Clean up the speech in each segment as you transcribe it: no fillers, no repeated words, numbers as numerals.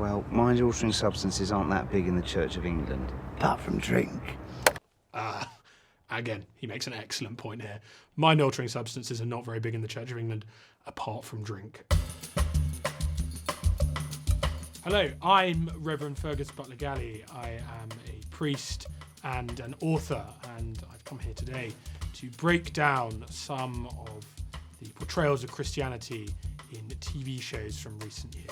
Well, mind-altering substances aren't that big in the Church of England. Apart from drink. Again, he makes an excellent point here. Mind-altering substances are not very big in the Church of England, apart from drink. Hello, I'm Reverend Fergus Butler-Gallie. I am a priest and an author, and I've come here today to break down some of the portrayals of Christianity in TV shows from recent years.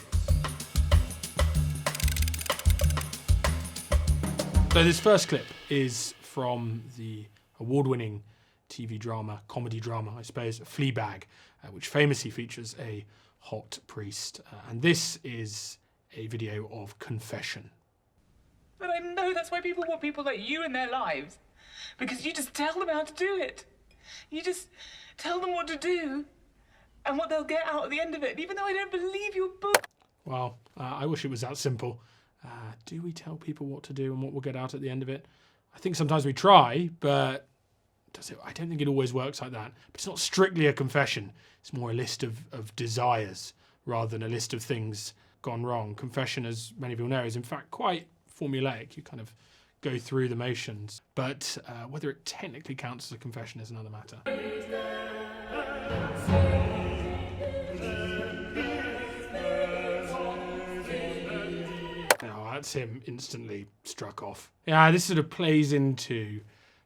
So this first clip is from the award-winning TV drama, comedy drama, I suppose, Fleabag, which famously features a hot priest. And this is a video of confession. But I know that's why people want people like you in their lives. Because you just tell them how to do it. You just tell them what to do and what they'll get out at the end of it, even though I don't believe your book. Well, I wish it was that simple. Do we tell people what to do and what we'll get out at the end of it? I think sometimes we try, but I don't think it always works like that. But it's not strictly a confession. It's more a list of desires rather than a list of things gone wrong. Confession, as many people know, is in fact quite formulaic. You kind of go through the motions. But whether it technically counts as a confession is another matter. That's him instantly struck off. Yeah, this sort of plays into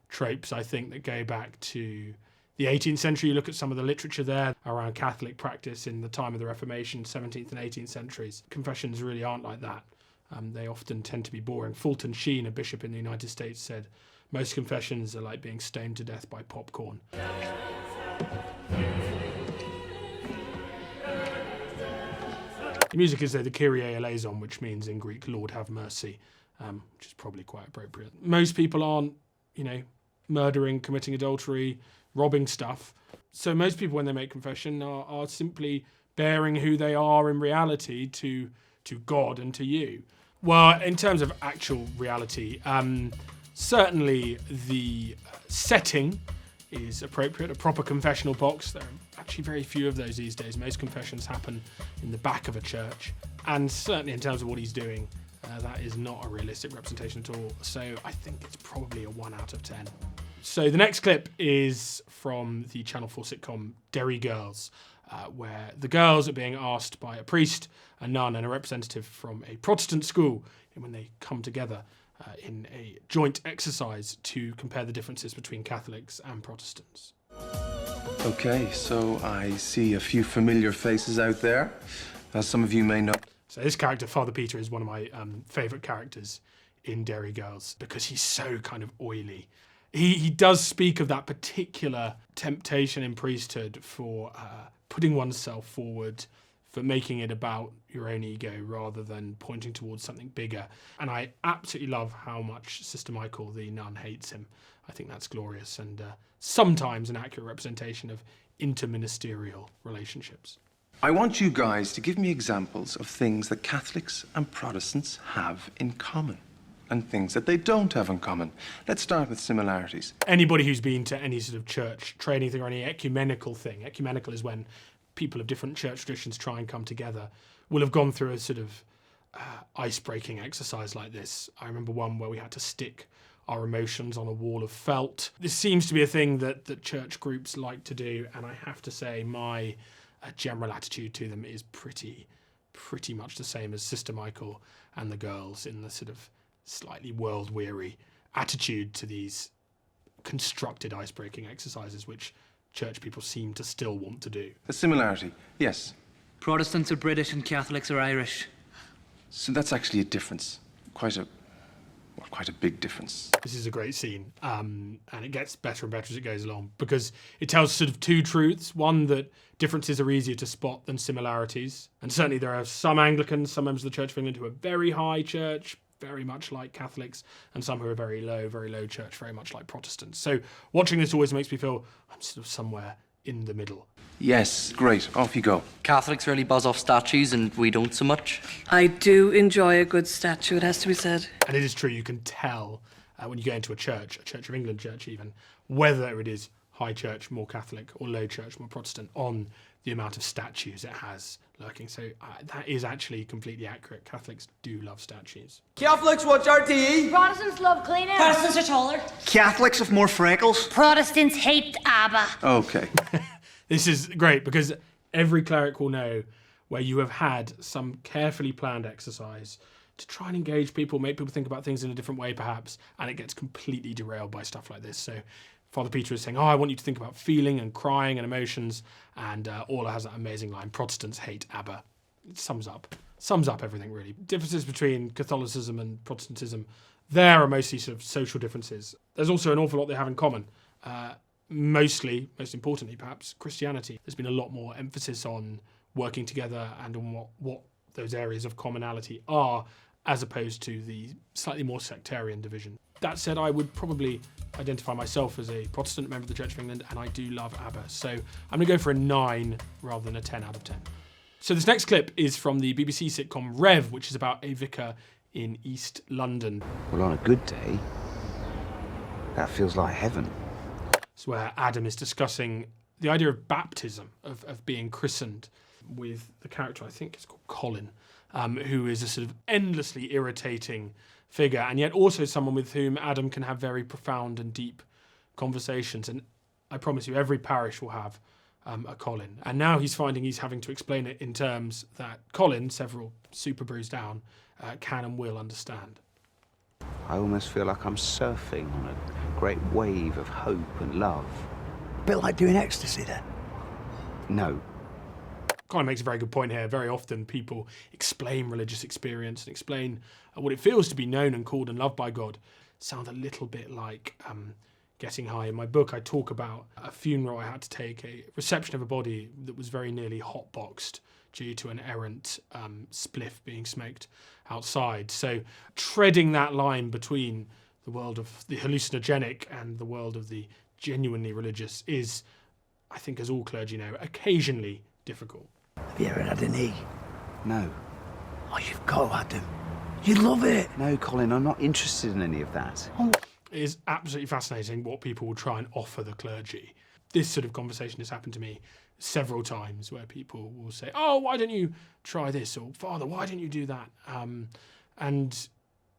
tropes, I think, that go back to the 18th century. You look at some of the literature there around Catholic practice in the time of the Reformation, 17th and 18th centuries. Confessions really aren't like that. They often tend to be boring. Fulton Sheen, a bishop in the United States, said, most confessions are like being stoned to death by popcorn. The music is the Kyrie eleison, which means in Greek, Lord have mercy, which is probably quite appropriate. Most people aren't, murdering, committing adultery, robbing stuff. So most people, when they make confession, are simply bearing who they are in reality to God and to you. Well, in terms of actual reality, certainly the setting is appropriate, a proper confessional box. There are actually very few of those these days. Most confessions happen in the back of a church. And certainly in terms of what he's doing, that is not a realistic representation at all. So I think it's probably a 1 out of 10. So the next clip is from the Channel 4 sitcom Derry Girls, where the girls are being asked by a priest, a nun, and a representative from a Protestant school, when they come together in a joint exercise to compare the differences between Catholics and Protestants. Okay, so I see a few familiar faces out there, as some of you may know. So this character, Father Peter, is one of my favourite characters in Derry Girls because he's so kind of oily. He does speak of that particular temptation in priesthood for putting oneself forward, for making it about your own ego rather than pointing towards something bigger. And I absolutely love how much Sister Michael, the nun, hates him. I think that's glorious and sometimes an accurate representation of interministerial relationships. I want you guys to give me examples of things that Catholics and Protestants have in common and things that they don't have in common. Let's start with similarities. Anybody who's been to any sort of church training thing or any ecumenical thing, ecumenical is when people of different church traditions try and come together, will have gone through a sort of ice-breaking exercise like this. I remember one where we had to stick our emotions on a wall of felt. This seems to be a thing that church groups like to do, and I have to say my general attitude to them is pretty much the same as Sister Michael and the girls, in the sort of slightly world-weary attitude to these constructed ice-breaking exercises, which church people seem to still want to do. A similarity, yes. Protestants are British and Catholics are Irish. So that's actually a difference. Quite a big difference. This is a great scene, and it gets better and better as it goes along, because it tells sort of two truths. One, that differences are easier to spot than similarities. And certainly there are some Anglicans, some members of the Church of England who are very high church, very much like Catholics, and some who are very low church, very much like Protestants. So watching this always makes me feel I'm sort of somewhere in the middle. Yes, great. Off you go. Catholics really buzz off statues and we don't so much. I do enjoy a good statue, it has to be said. And it is true, you can tell when you go into a Church of England church even, whether it is high church, more Catholic, or low church, more Protestant, on the amount of statues it has lurking. So that is actually completely accurate. Catholics do love statues. Catholics watch RTE. Protestants love cleaning. Protestants are taller. Catholics have more freckles. Protestants hate ABBA. Okay. This is great because every cleric will know where you have had some carefully planned exercise to try and engage people, make people think about things in a different way perhaps, and it gets completely derailed by stuff like this. So Father Peter is saying, I want you to think about feeling and crying and emotions, and Orla has that amazing line, Protestants hate ABBA. It sums up everything really. Differences between Catholicism and Protestantism, there are mostly sort of social differences. There's also an awful lot they have in common. Most importantly perhaps, Christianity. There's been a lot more emphasis on working together and on what those areas of commonality are, as opposed to the slightly more sectarian division. That said, I would probably identify myself as a Protestant member of the Church of England, and I do love ABBA. So I'm going to go for a 9 rather than a 10 out of 10. So this next clip is from the BBC sitcom Rev, which is about a vicar in East London. Well, on a good day, that feels like heaven. It's where Adam is discussing the idea of baptism, of being christened, with the character, I think it's called Colin, who is a sort of endlessly irritating figure, and yet also someone with whom Adam can have very profound and deep conversations. And I promise you, every parish will have a Colin. And now he's finding he's having to explain it in terms that Colin, several super brews down, can and will understand. I almost feel like I'm surfing on a great wave of hope and love. A bit like doing ecstasy then. No. Colin makes a very good point here. Very often people explain religious experience and explain what it feels to be known and called and loved by God. Sound a little bit like getting high. In my book, I talk about a funeral I had to take, a reception of a body that was very nearly hotboxed due to an errant spliff being smoked outside. So treading that line between the world of the hallucinogenic and the world of the genuinely religious is, I think as all clergy know, occasionally difficult. Have you ever had an E? No. Oh, you've got to, Adam. You'd love it. No, Colin, I'm not interested in any of that. It is absolutely fascinating what people will try and offer the clergy. This sort of conversation has happened to me several times where people will say, oh, why don't you try this? Or, Father, why didn't you do that? And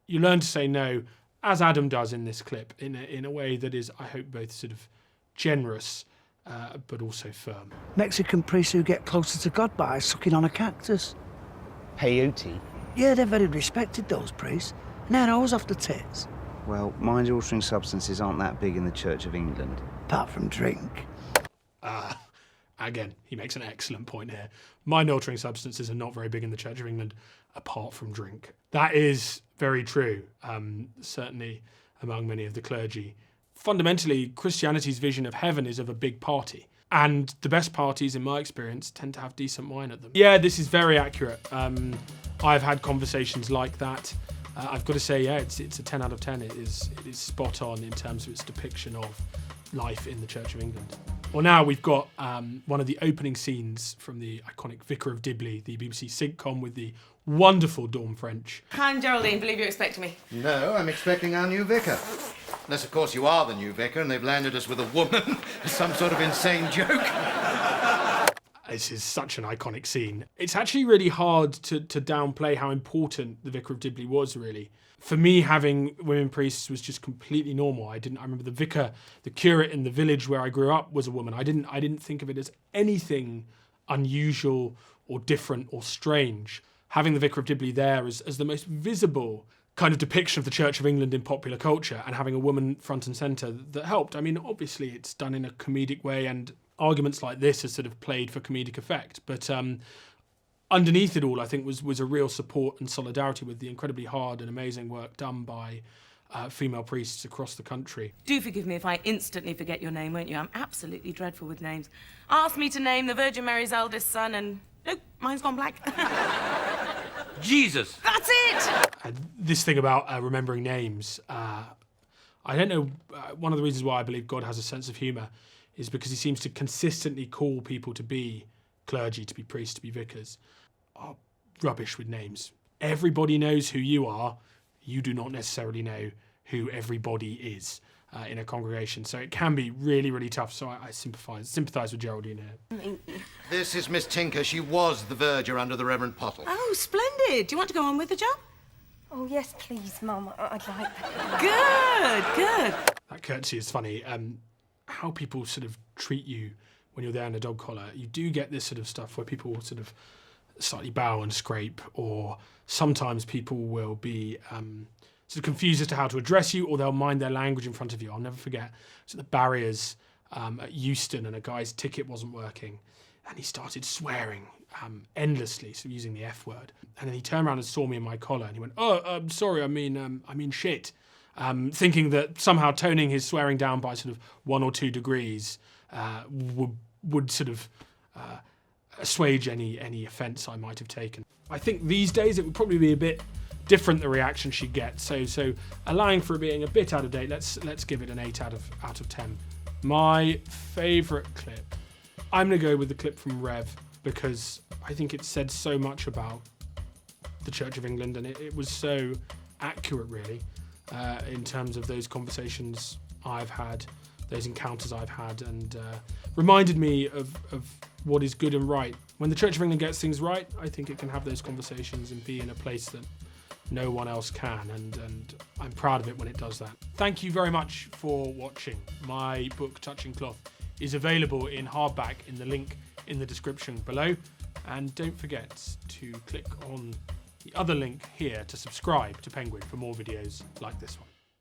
you learn to say no, as Adam does in this clip, in a way that is, I hope, both sort of generous but also firm. Mexican priests who get closer to God by sucking on a cactus. Peyote? Yeah, they're very respected, those priests. And they're always off the tits. Well, mind-altering substances aren't that big in the Church of England. Apart from drink. Again, he makes an excellent point here. Mind-altering substances are not very big in the Church of England, apart from drink. That is very true, certainly among many of the clergy. Fundamentally, Christianity's vision of heaven is of a big party. And the best parties, in my experience, tend to have decent wine at them. Yeah, this is very accurate. I've had conversations like that. I've got to say, yeah, it's a 10 out of 10. It is spot on in terms of its depiction of life in the Church of England. Well, now we've got one of the opening scenes from the iconic Vicar of Dibley, the BBC sitcom with the wonderful Dawn French. I'm Geraldine, believe you're expecting me. No, I'm expecting our new vicar. Unless, of course, you are the new vicar and they've landed us with a woman. Some sort of insane joke. This is such an iconic scene. It's actually really hard to downplay how important the Vicar of Dibley was, really. For me, having women priests was just completely normal. I remember the vicar, the curate in the village where I grew up was a woman. I didn't think of it as anything unusual or different or strange. Having the Vicar of Dibley there as the most visible kind of depiction of the Church of England in popular culture, and having a woman front and centre that helped. I mean, obviously it's done in a comedic way, and arguments like this are sort of played for comedic effect, but underneath it all, I think was a real support and solidarity with the incredibly hard and amazing work done by female priests across the country. Do forgive me if I instantly forget your name, won't you? I'm absolutely dreadful with names. Ask me to name the Virgin Mary's eldest son and... Nope, mine's gone blank. Jesus! That's it! This thing about remembering names, I don't know, one of the reasons why I believe God has a sense of humour is because he seems to consistently call people to be clergy, to be priests, to be vicars, are rubbish with names. Everybody knows who you are. You do not necessarily know who everybody is. in a congregation. So it can be really, really tough. So I sympathise with Geraldine here. This is Miss Tinker. She was the verger under the Reverend Pottle. Oh, splendid. Do you want to go on with the job? Oh, yes, please, Mum. I'd like that. Good. That courtesy is funny. How people sort of treat you when you're there in a dog collar, you do get this sort of stuff where people will sort of slightly bow and scrape, or sometimes people will be sort of confused as to how to address you, or they'll mind their language in front of you. I'll never forget the barriers at Euston, and a guy's ticket wasn't working, and he started swearing endlessly, so using the F word. And then he turned around and saw me in my collar, and he went, "Oh, I'm sorry, I mean shit." Thinking that somehow toning his swearing down by sort of 1 or 2 degrees would sort of assuage any offence I might have taken. I think these days it would probably be a bit different, the reaction she'd get. So allowing for it being a bit out of date, let's give it an 8 out of 10. My favourite clip, I'm gonna go with the clip from Rev, because I think it said so much about the Church of England, and it was so accurate, really, in terms of those conversations I've had, those encounters I've had, and reminded me of what is good and right. When the Church of England gets things right, I think it can have those conversations and be in a place that no one else can, and I'm proud of it when it does that. Thank you very much for watching. My book, Touching Cloth, is available in hardback in the link in the description below, and don't forget to click on the other link here to subscribe to Penguin for more videos like this one.